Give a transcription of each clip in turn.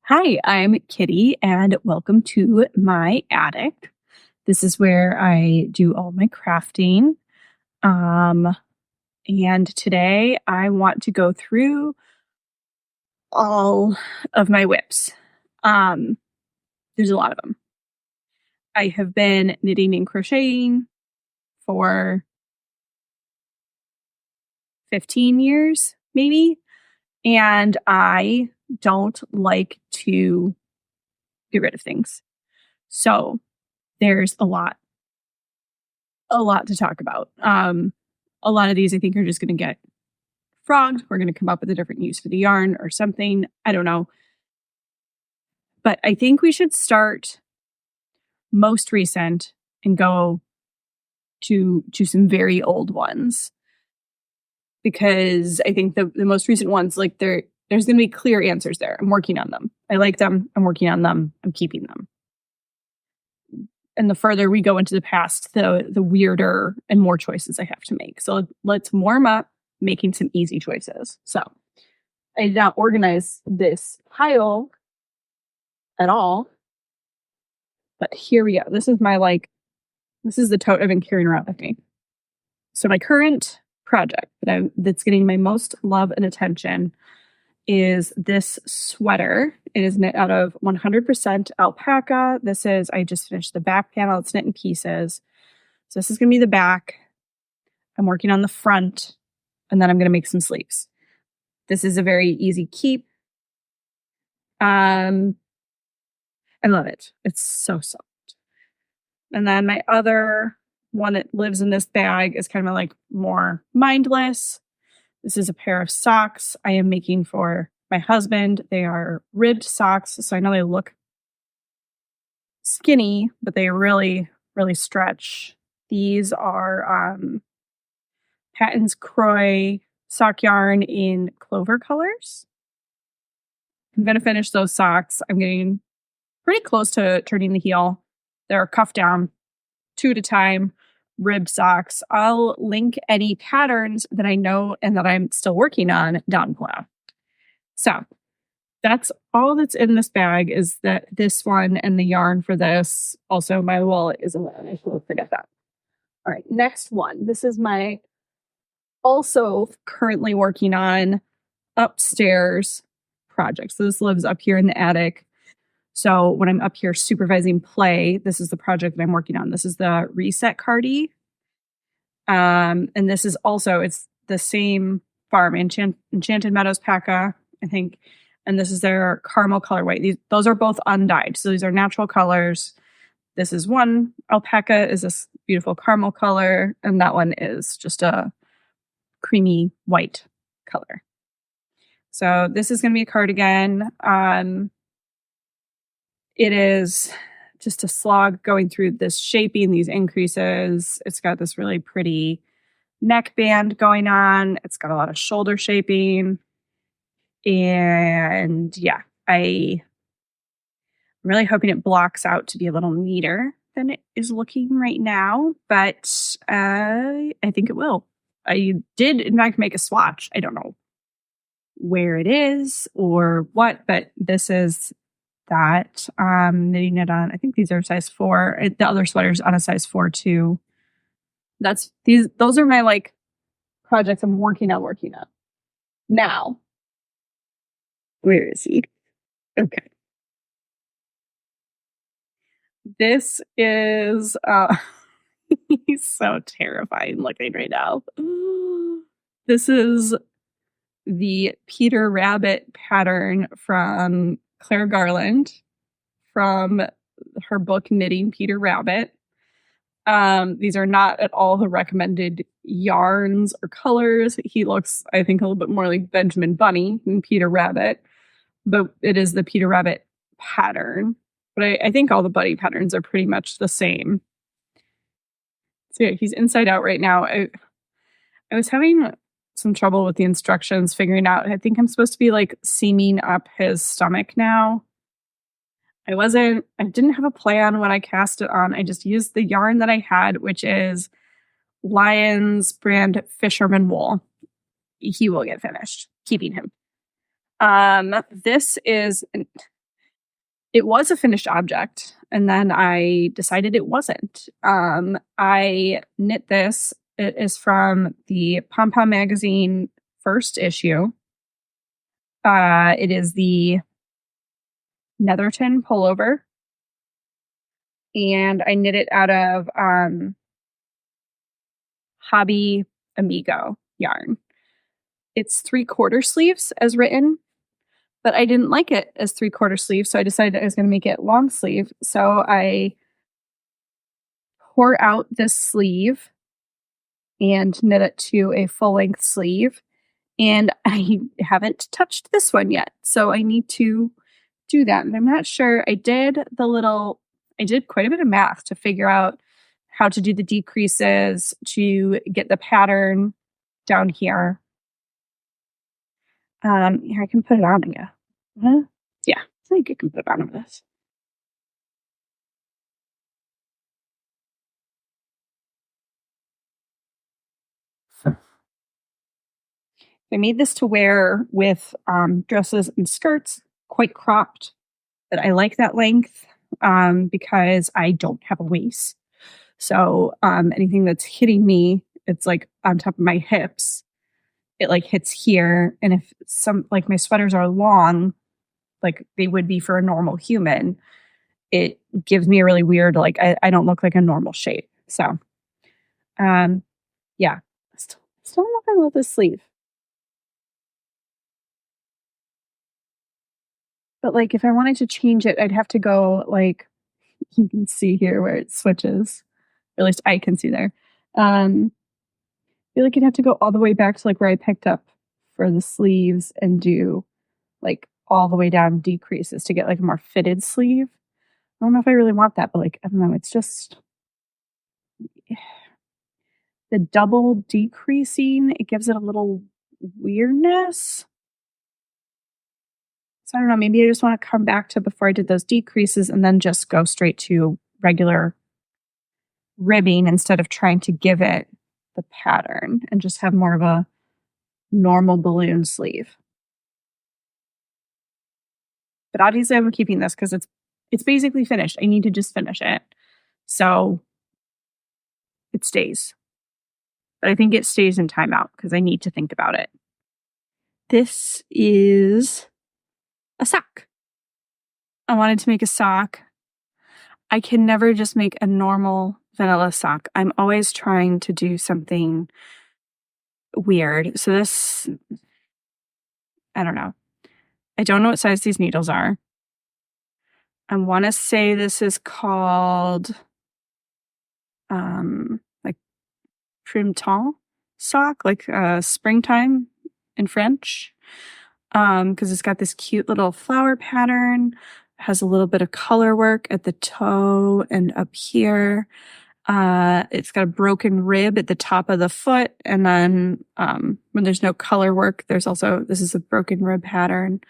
Hi, I'm Kitty, and welcome to my attic. This is where I do all my crafting. Um, and today I want to go through all of my whips. Um, there's a lot of them. I have been knitting and crocheting for 15 years, maybe, and I don't like to get rid of things. So there's a lot to talk about. A lot of these I think are just going to get frogged. We're going to come up with a different use for the yarn or something. I don't know. But I think we should start most recent and go to some very old ones, because I think the most recent ones, like there's going to be clear answers there. I'm working on them. I like them. I'm working on them. I'm keeping them. And the further we go into the past, the weirder and more choices I have to make. So let's warm up making some easy choices. So I did not organize this pile at all, but here we go. This is the tote I've been carrying around with me. So my current project that's getting my most love and attention is this sweater. It is knit out of 100% alpaca. I just finished the back panel. It's knit in pieces. So this is going to be the back. I'm working on the front, and then I'm going to make some sleeves. This is a very easy keep. I love it. It's so soft. And then my other one that lives in this bag is kind of like more mindless. This is a pair of socks I am making for my husband. They are ribbed socks, so I know they look skinny, but they really, really stretch. These are Patton's Croy sock yarn in clover colors. I'm going to finish those socks. I'm getting pretty close to turning the heel. They're cuffed down 2 at a time, rib socks. I'll link any patterns that I know and that I'm still working on down below. So that's all that's in this bag, is that this one and the yarn for this. Also, my wallet is in there. I should forget that. All right, next one. This is my also currently working on upstairs project. So this lives up here in the attic. So when I'm up here supervising play, this is the project that I'm working on. This is the Reset Cardie. And this is also, it's the same farm, Enchanted Meadows Paca, I think. And this is their caramel colorway. Those are both undyed. So these are natural colors. This is one. Alpaca is this beautiful caramel color. And that one is just a creamy white color. So this is going to be a cardigan. It is just a slog going through this shaping, these increases. It's got this really pretty neckband going on. It's got a lot of shoulder shaping. And yeah, I'm really hoping it blocks out to be a little neater than it is looking right now. But I think it will. I did, in fact, make a swatch. I don't know where it is or what, but this is that. Knitting it on, I think these are size 4. The other sweater's on a size 4 too. Those are my projects I'm working on now. Where is he? Okay. This is he's so terrifying looking right now. This is the Peter Rabbit pattern from Claire Garland from her book Knitting Peter Rabbit. These are not at all the recommended yarns or colors. He looks, I think, a little bit more like Benjamin Bunny than Peter Rabbit, but it is the Peter Rabbit pattern. But I think all the bunny patterns are pretty much the same. So yeah, he's inside out right now. I was having some trouble with the instructions, figuring out, I think I'm supposed to be seaming up his stomach now. I didn't have a plan when I cast it on. I just used the yarn that I had, which is Lyons brand Fisherman Wool. He will get finished, keeping him. This is It was a finished object, and then I decided it wasn't. I knit this. It is from the Pom Pom magazine first issue. It is the Netherton pullover, and I knit it out of Hobby Amigo yarn. It's 3/4 sleeves as written, but I didn't like it as 3/4 sleeves, so I decided I was going to make it long sleeve. So I tore out this sleeve and knit it to a full length sleeve. And I haven't touched this one yet, so I need to do that. And I'm not sure. I did quite a bit of math to figure out how to do the decreases to get the pattern down here. Here, I can put it on again. Huh? Yeah, I think I can put it on with this. I made this to wear with dresses and skirts, quite cropped, but I like that length because I don't have a waist. So anything that's hitting me, it's like on top of my hips. It like hits here. And if some like my sweaters are long, like they would be for a normal human, it gives me a really weird, like I don't look like a normal shape. So yeah. Still don't know if I love this sleeve. But like if I wanted to change it, I'd have to go like you can see here where it switches. Or at least I can see there. I feel like you'd have to go all the way back to like where I picked up for the sleeves and do like all the way down decreases to get like a more fitted sleeve. I don't know if I really want that, but like I don't know, it's just the double decreasing, it gives it a little weirdness. So I don't know, maybe I just want to come back to before I did those decreases and then just go straight to regular ribbing instead of trying to give it the pattern and just have more of a normal balloon sleeve. But obviously I'm keeping this because it's basically finished. I need to just finish it. So it stays. But I think it stays in timeout because I need to think about it. This is a sock. I wanted to make a sock. I can never just make a normal vanilla sock. I'm always trying to do something weird. So this, I don't know. I don't know what size these needles are. I want to say this is called like printemps sock, like springtime in French. Because it's got this cute little flower pattern, has a little bit of color work at the toe and up here. It's got a broken rib at the top of the foot, and then when there's no color work, there's also this is a broken rib pattern.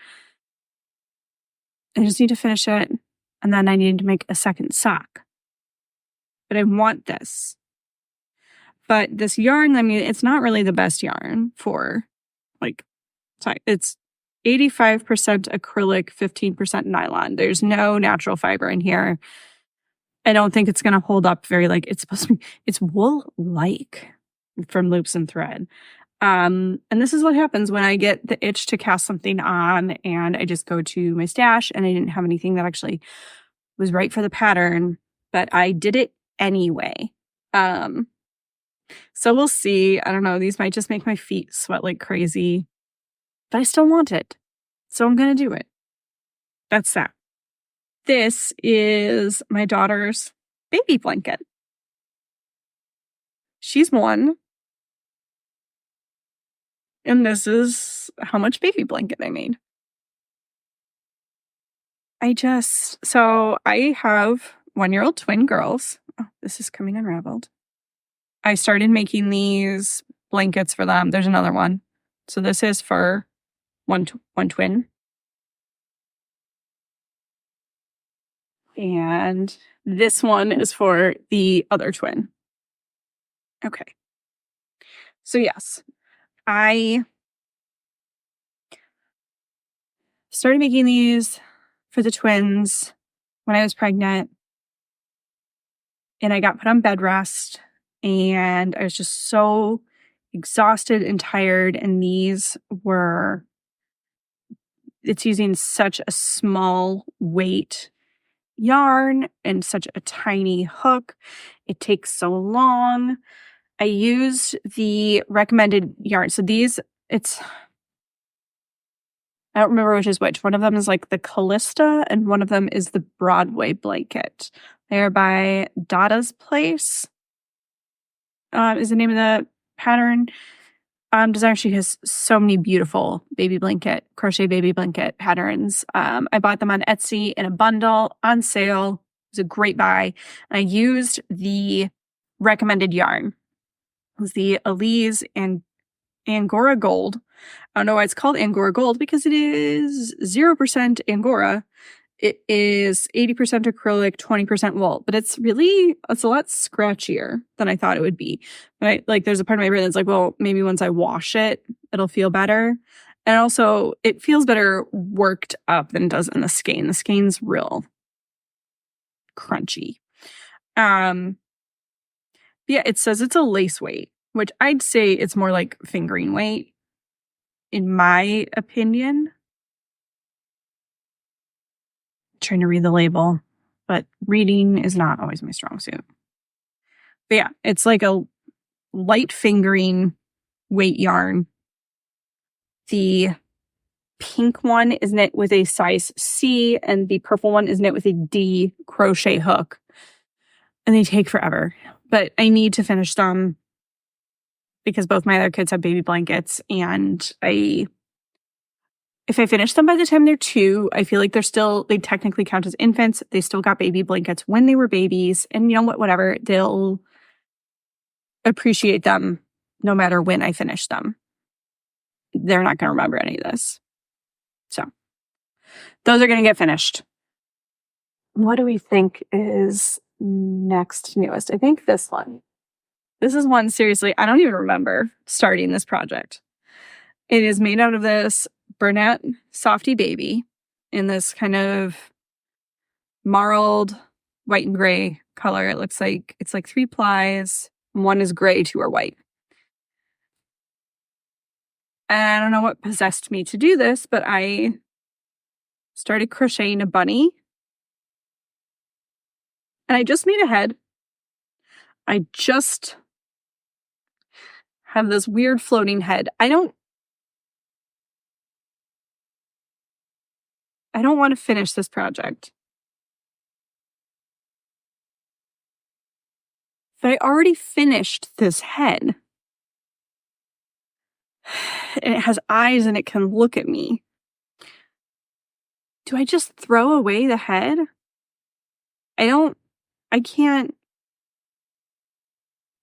I just need to finish it, and then I need to make a second sock. But I want this. But this yarn, I mean, it's not really the best yarn for like, it's 85% acrylic, 15% nylon. There's no natural fiber in here. I don't think it's going to hold up very like it's supposed to be. It's wool like from Loops and Thread. And this is what happens when I get the itch to cast something on and I just go to my stash and I didn't have anything that actually was right for the pattern, but I did it anyway. So we'll see. I don't know. These might just make my feet sweat like crazy, but I still want it. So I'm going to do it. That's that. This is my daughter's baby blanket. She's 1. And this is how much baby blanket I made. So I have 1-year-old twin girls. Oh, this is coming unraveled. I started making these blankets for them. There's another one. So this is for one twin. And this one is for the other twin. Okay. So yes, I started making these for the twins when I was pregnant, and I got put on bed rest, and I was just so exhausted and tired, and it's using such a small weight yarn and such a tiny hook. It takes so long. I used the recommended yarn. So I don't remember which is which. One of them is like the Callista and one of them is the Broadway blanket. They're by Dada's Place, is the name of the pattern. Designer. She has so many beautiful crochet baby blanket patterns. I bought them on Etsy in a bundle on sale. It was a great buy. And I used the recommended yarn. It was the Elise and Angora Gold. I don't know why it's called Angora Gold because it is 0% Angora. It is 80% acrylic, 20% wool, but it's a lot scratchier than I thought it would be. But there's a part of my brain that's like, well, maybe once I wash it, it'll feel better. And also it feels better worked up than it does in the skein. The skein's real crunchy. Yeah, it says it's a lace weight, which I'd say it's more like fingering weight, in my opinion. Trying to read the label, but reading is not always my strong suit. But yeah, it's like a light fingering weight yarn. The pink one is knit with a size C and the purple one is knit with a D crochet hook. And they take forever, but I need to finish them because both my other kids have baby blankets, and if I finish them by the time they're 2, I feel like they technically count as infants. They still got baby blankets when they were babies. And you know what, whatever, they'll appreciate them no matter when I finish them. They're not going to remember any of this. So those are going to get finished. What do we think is next newest? I think this one. This is one, seriously, I don't even remember starting this project. It is made out of this Bernat Softy Baby in this kind of marled white and gray color. It looks like it's like 3 plies. One is gray, 2 are white. And I don't know what possessed me to do this, but I started crocheting a bunny. And I just made a head. I just have this weird floating head. I don't want to finish this project. But I already finished this head. And it has eyes and it can look at me. Do I just throw away the head? I don't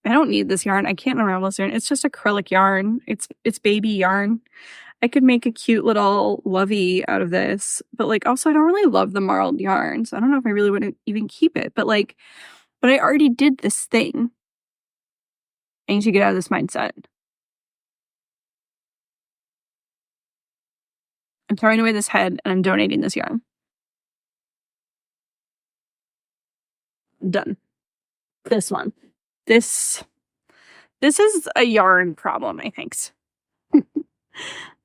need this yarn. I can't unravel this yarn. It's just acrylic yarn. It's baby yarn. I could make a cute little lovey out of this, but also I don't really love the marled yarn, so I don't know if I really wouldn't even keep it. But I already did this thing. I need to get out of this mindset. I'm throwing away this head and I'm donating this yarn. Done. This one. This is a yarn problem, I think.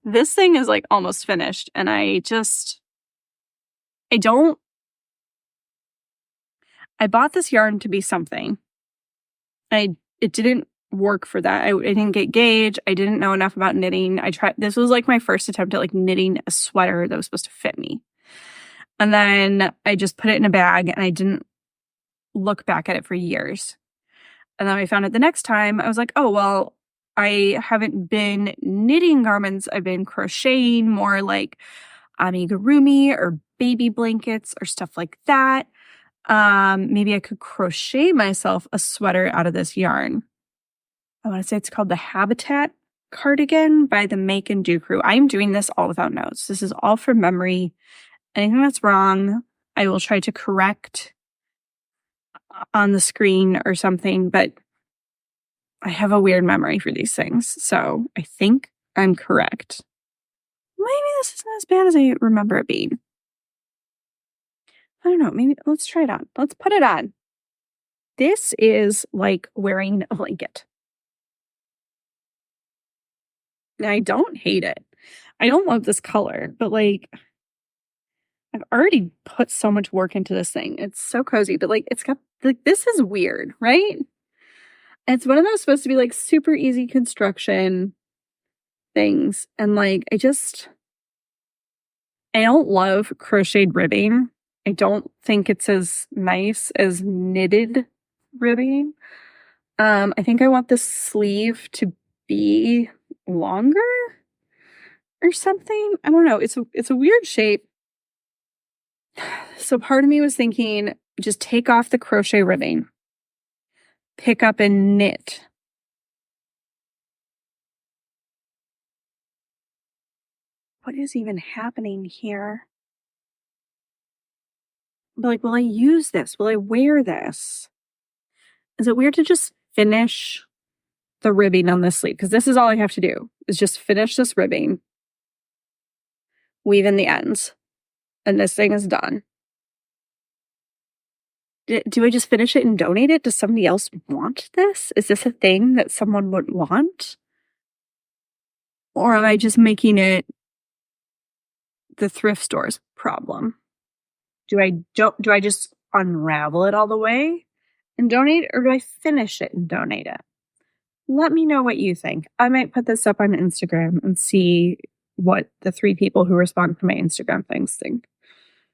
This thing is almost finished, and I bought this yarn to be something. It didn't work for that. I didn't get gauge. I didn't know enough about knitting. This was my first attempt at knitting a sweater that was supposed to fit me. And then I just put it in a bag and I didn't look back at it for years. And then I found it the next time. I was like, oh, well, I haven't been knitting garments. I've been crocheting more amigurumi or baby blankets or stuff like that. Maybe I could crochet myself a sweater out of this yarn. I want to say it's called the Habitat Cardigan by the Make and Do Crew. I'm doing this all without notes. This is all from memory. Anything that's wrong, I will try to correct on the screen or something, but I have a weird memory for these things, so I think I'm correct. Maybe this isn't as bad as I remember it being. I don't know, maybe let's try it on. Let's put it on. This is like wearing a blanket. And I don't hate it. I don't love this color, but like I've already put so much work into this thing. It's so cozy, but like it's got like this is weird, right? It's one of those supposed to be like super easy construction things. And like I don't love crocheted ribbing. I don't think it's as nice as knitted ribbing. I think I want the sleeve to be longer or something. I don't know. It's a weird shape. So part of me was thinking just take off the crochet ribbing, pick up and knit. What is even happening here? But like, will I use this? Will I wear this? Is it weird to just finish the ribbing on this sleeve? Because this is all I have to do is just finish this ribbing, weave in the ends, and this thing is done. Do I just finish it and donate it? Does somebody else want this? Is this a thing that someone would want? Or am I just making it the thrift store's problem? Do I just unravel it all the way and donate, or do I finish it and donate it? Let me know what you think. I might put this up on Instagram and see what the 3 people who respond to my Instagram things think.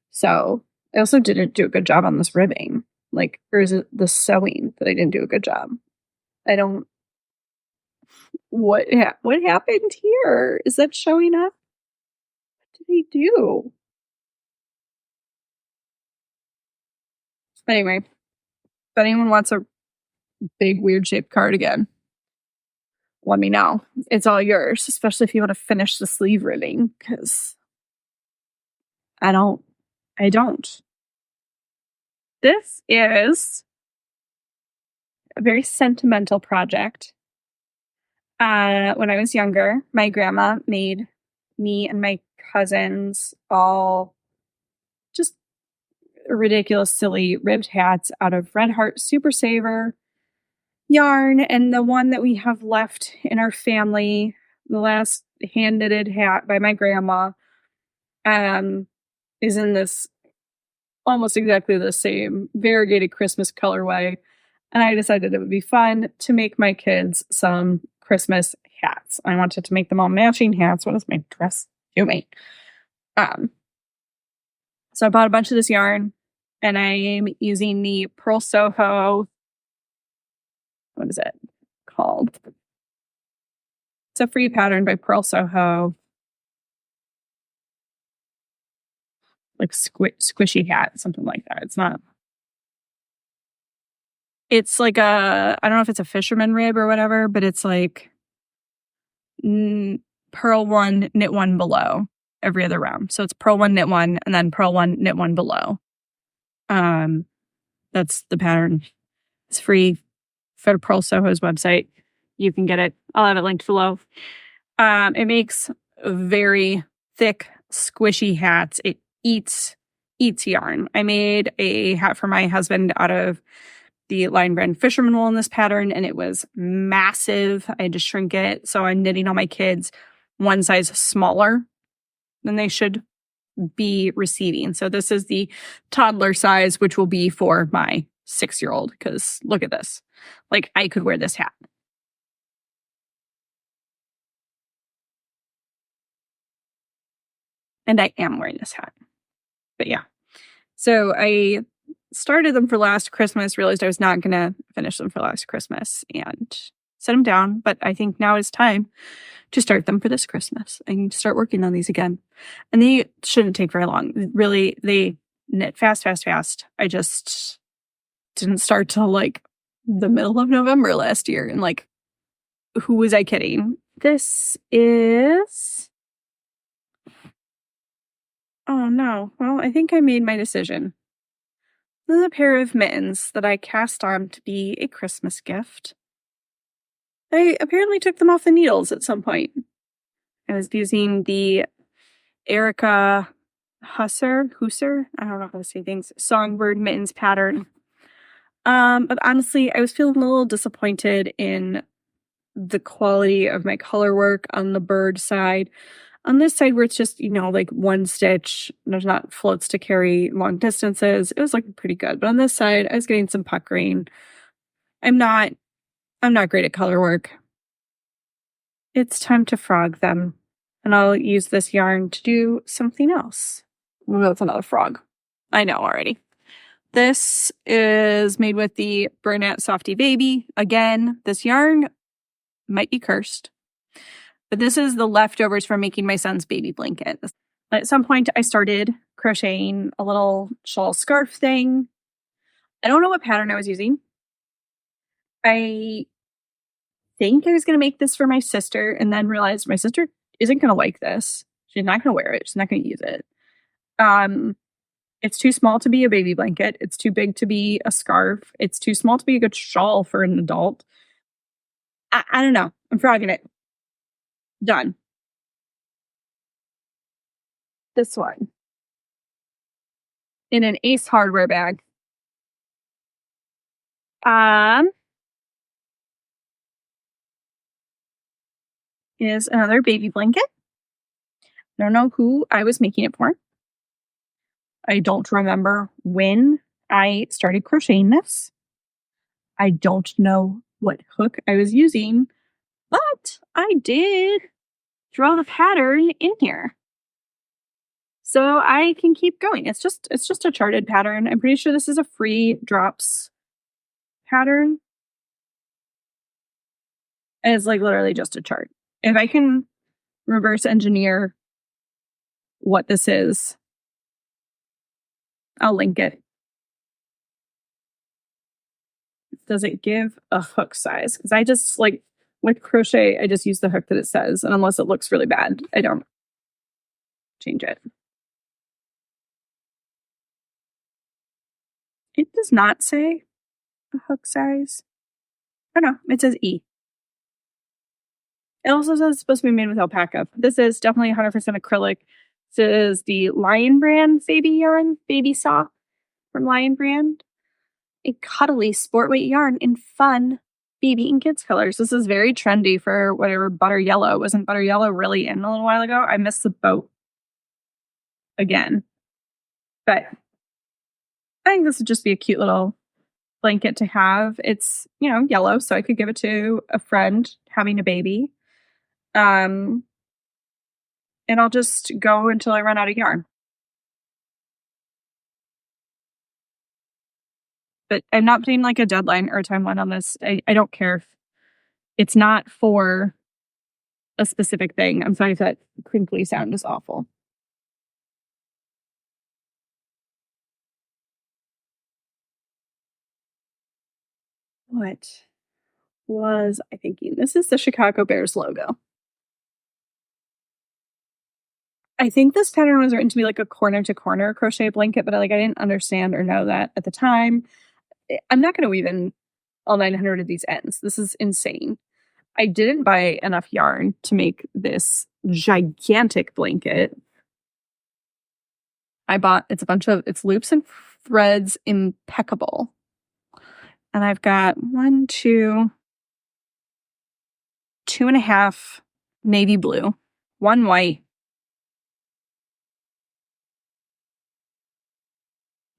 So I also didn't do a good job on this ribbing. Like, or is it the sewing that I didn't do a good job? I don't. What happened here? Is that showing up? What did I do? Anyway, if anyone wants a big weird shaped cardigan, let me know. It's all yours, especially if you want to finish the sleeve ribbing, because I don't. This is a very sentimental project. When I was younger, my grandma made me and my cousins all just ridiculous, silly ribbed hats out of Red Heart Super Saver yarn. And the one that we have left in our family, the last hand knitted hat by my grandma, is in this almost exactly the same variegated Christmas colorway. And I decided it would be fun to make my kids some Christmas hats. I wanted to make them all matching hats. What is my dress doing? So I bought a bunch of this yarn, and I'm using the Pearl Soho. What is it called? It's a free pattern by Pearl Soho. Like squishy hat, something like that. It's like I don't know if it's a fisherman rib or whatever, but it's like purl one, knit one below every other round. So it's purl one, knit one, and then purl one, knit one below. That's the pattern. It's free for Pearl Soho's website. You can get it. I'll have it linked below. It makes very thick, squishy hats. It eats yarn. I made a hat for my husband out of the line brand fisherman wool in this pattern, and it was massive. I had to shrink it. So I'm knitting all my kids one size smaller than they should be receiving. So this is the toddler size, which will be for my 6-year-old, because look at this. Like, I could wear this hat. And I am wearing this hat. But yeah. So I started them for last Christmas, realized I was not going to finish them for last Christmas, and set them down. But I think now is time to start them for this Christmas. I need to start working on these again. And they shouldn't take very long. Really, they knit fast. I just didn't start till like the middle of November last year. And like, who was I kidding? This is... Oh no. Well, I think I made my decision. This is a pair of mittens that I cast on to be a Christmas gift. I apparently took them off the needles at some point. I was using the Erica Husser, I don't know how to say things, songbird mittens pattern. But honestly, I was feeling a little disappointed in the quality of my color work on the bird side. On this side where it's just, like one stitch, there's not floats to carry long distances, it was looking pretty good. But on this side, I was getting some puckering. I'm not I'm not great at color work. It's time to frog them. And I'll use this yarn to do something else. We'll go with another frog. I know already. This is made with the Bernat Softy Baby. Again, this yarn might be cursed, but this is the leftovers from making my son's baby blanket. At some point, I started crocheting a little shawl scarf thing. I don't know what pattern I was using. I think I was going to make this for my sister and then realized my sister isn't going to like this. She's not going to wear it. She's not going to use it. It's too small to be a baby blanket. It's too big to be a scarf. It's too small to be a good shawl for an adult. I don't know. I'm frogging it. Done. This one. In an Ace Hardware bag. Is another baby blanket. I don't know who I was making it for. I don't remember when I started crocheting this. I don't know what hook I was using, but I did draw the pattern in here. So I can keep going. It's just a charted pattern. I'm pretty sure this is a free drops pattern. And it's like literally just a chart. If I can reverse engineer what this is, I'll link it. Does it give a hook size? Because I just like with crochet, I just use the hook that it says. And unless it looks really bad, I don't change it. It does not say a hook size. Oh no, it says E. It also says it's supposed to be made with alpaca. This is definitely 100% acrylic. This is the Lion Brand baby yarn, baby sock from Lion Brand. A cuddly sport weight yarn in fun baby and kids colors. This is very trendy for whatever butter yellow. Wasn't butter yellow really in a little while ago? I missed the boat again. But I think this would just be a cute little blanket to have. It's, yellow, so I could give it to a friend having a baby. And I'll just go until I run out of yarn. But I'm not putting like a deadline or a timeline on this. I don't care if it's not for a specific thing. I'm sorry if that crinkly sound is awful. What was I thinking? This is the Chicago Bears logo. I think this pattern was written to be like a corner to corner crochet blanket, but I didn't understand or know that at the time. I'm not going to weave in all 900 of these ends. This is insane. I didn't buy enough yarn to make this gigantic blanket. I bought, it's loops and threads impeccable. And I've got 2.5 navy blue, 1 white,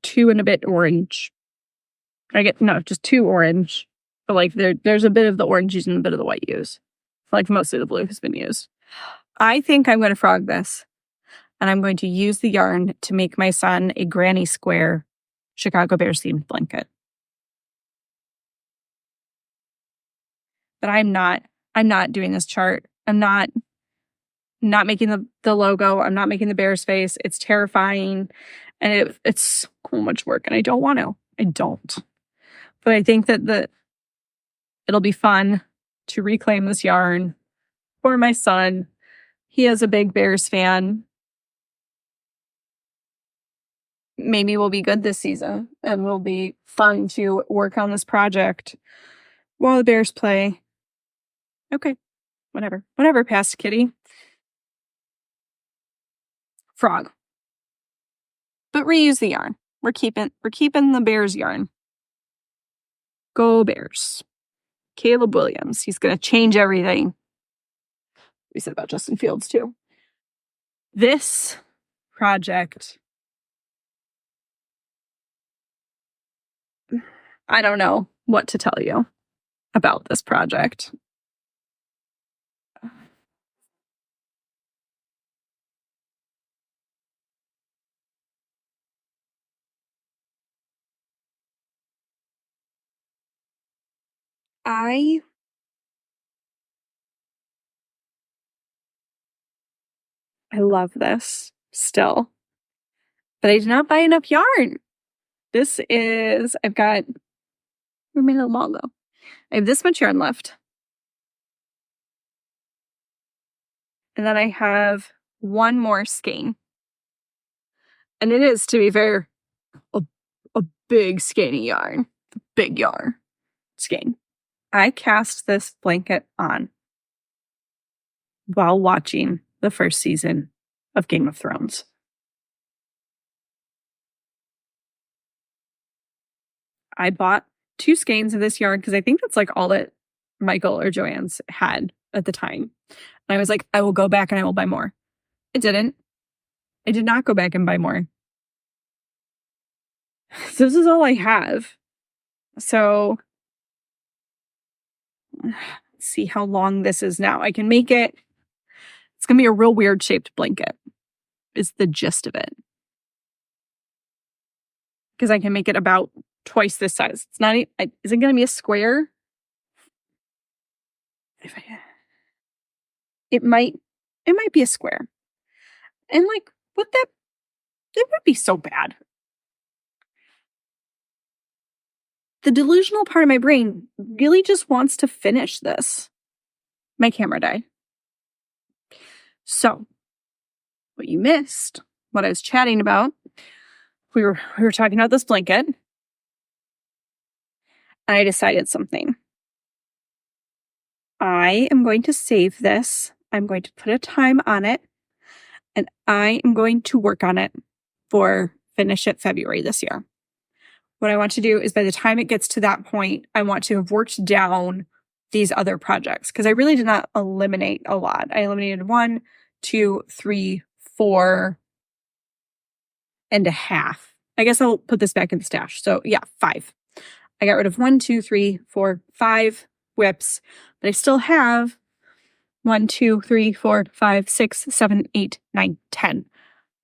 2 and a bit orange. Just 2 orange. But there's a bit of the orange used and a bit of the white used. Mostly the blue has been used. I think I'm going to frog this. And I'm going to use the yarn to make my son a granny square Chicago Bears themed blanket. But I'm not doing this chart. I'm not making the logo. I'm not making the bear's face. It's terrifying. And it's so much work. And I don't want to. I don't. But I think that it'll be fun to reclaim this yarn for my son. He is a big Bears fan. Maybe we'll be good this season and will be fun to work on this project while the Bears play. Okay, whatever, pass kitty. Frog. but reuse the yarn. We're keeping the Bears yarn. Go Bears. Caleb Williams. He's going to change everything. We said about Justin Fields too. This project, I don't know what to tell you about this project. I love this still, but I did not buy enough yarn. We made it a while ago. I have this much yarn left. And then I have one more skein. And it is, to be fair, a big skeiny yarn. Big yarn skein. I cast this blanket on while watching the first season of Game of Thrones. I bought 2 skeins of this yarn because I think that's like all that Michael or Joanne's had at the time. And I was like, I will go back and I will buy more. I didn't. I did not go back and buy more. So this is all I have. So let's see how long this is now. I can make it. It's going to be a real weird shaped blanket is the gist of it. Because I can make it about twice this size. It's not, is it going to be a square? It might be a square. And like, it would be so bad. The delusional part of my brain really just wants to finish this. My camera died. So, what you missed, what I was chatting about, we were talking about this blanket, and I decided something. I am going to save this. I'm going to put a time on it, and I am going to work on it for finish it February this year. What I want to do is by the time it gets to that point, I want to have worked down these other projects because I really did not eliminate a lot. I eliminated 1, 2, 3, 4 and a half. I guess I'll put this back in the stash. So yeah, 5. I got rid of 1, 2, 3, 4, 5 whips, but I still have 1, 2, 3, 4, 5, 6, 7, 8, 9, 10,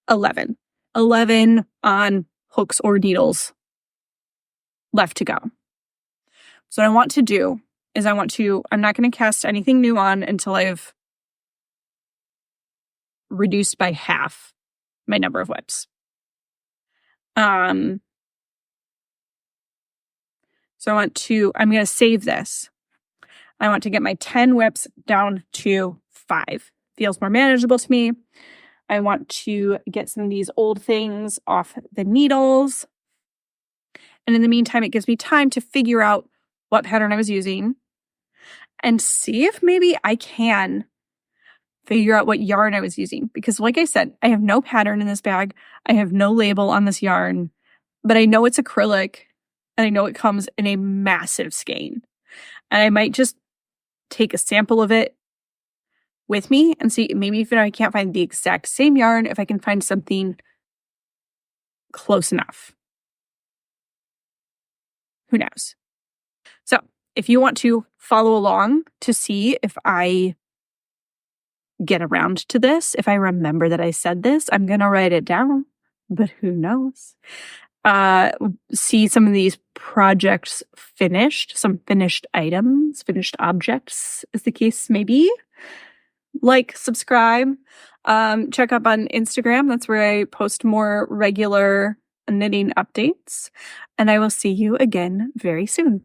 11. 11 on hooks or needles left to go. So what I want to do is I'm not going to cast anything new on until I've reduced by half my number of whips. So I'm going to save this. I want to get my 10 whips down to 5. Feels more manageable to me. I want to get some of these old things off the needles. And in the meantime, it gives me time to figure out what pattern I was using and see if maybe I can figure out what yarn I was using. Because like I said, I have no pattern in this bag. I have no label on this yarn, but I know it's acrylic and I know it comes in a massive skein. And I might just take a sample of it with me and see maybe if I can't find the exact same yarn, if I can find something close enough. Who knows? So if you want to follow along to see if I get around to this, if I remember that I said this, I'm going to write it down, but who knows? See some of these projects finished, some finished items, finished objects, as the case may be. Like, subscribe, check up on Instagram. That's where I post more regular knitting updates. And I will see you again very soon.